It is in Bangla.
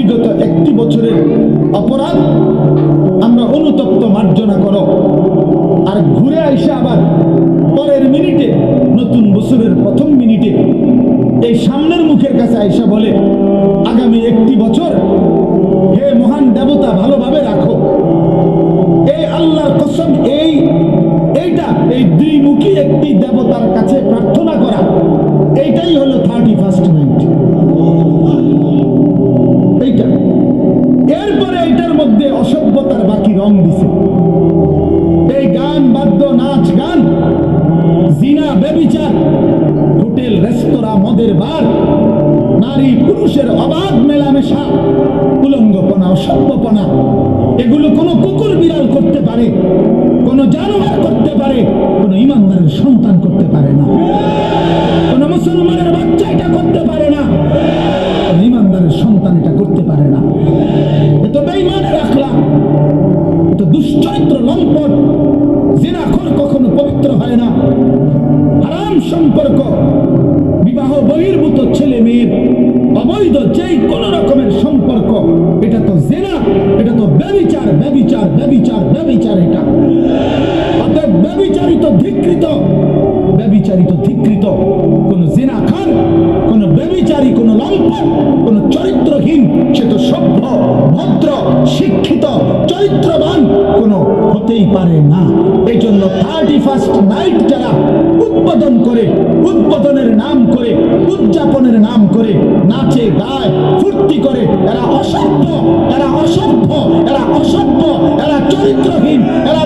বিগত 1 বছরের অপরাধ আমরা অনুতপ্ত মার্জনা করো, আর ঘুরে আইসা আবার পরের মিনিটে, নতুন বছরের প্রথম মিনিটে এই সামনের মুখের কাছে আইসা বলে আগামী 1 বছর হে মহান দেবতা ভালোভাবে রাখো। এই আল্লাহর কসম, এই দ্বিমুখী একটি দেবতার কাছে প্রার্থনা করা, এইটাই হলো 31st নাইট। এইটা এরপরে এইটার মধ্যে অসভ্যতার বাকি রং দিছে। এই গান বাদ্য, নাচ গান, জিনা, ব্যভিচার, হোটেল, রেস্তোরাঁ, মদের বার, নারী পুরুষের অবাধ মেলামেশা, উলঙ্গপনা, অসভ্যপনা, এগুলো কোনো কুকুর বিড়াল করতে পারে, কোনো জানোয়ার করতে পারে, কোনো ইমানদারের সন্তান করতে পারে না, কোনো মুসলমানের বাচ্চা এটা করতে পারে না, কোনো ইমানদারের সন্তান এটা করতে পারে না। এ তো বেঈমানের আখলাক, এ তো দুশ্চরিত্র, লম্পট। জিনাখোর কখনো পবিত্র হয় না। হারাম সম্পর্ক, বিবাহ বহির্ভূত ছেলে মেয়ের অবৈধ যেই কোন রকমের সম্পর্ক, এটা তো জিনা, এটা তো ব্যভিচার, ব্যভিচার, ব্যভিচার, ব্যভিচার। এটা অতএব ব্যভিচারিত, ধিক্কৃত, ব্যভিচারিত, ধিক্কৃত কোন জিনাখার, কোন ব্যভিচারী, কোন লম্পট, কোন চরিত্রহীন, সে তো সভ্য, ভদ্র, শিক্ষিত, চরিত্রবান কোন হতেই পারে না। এই জন্য 31st নাইট যারা উদ্বোধন করে, উদ্বোধনের নাম করে, উদযাপনের নাম করে নাচে, গায়, ফুর্তি করে, এরা অসভ্য, এরা অসভ্য, এরা অসভ্য, এরা চরিত্রহীন, এরা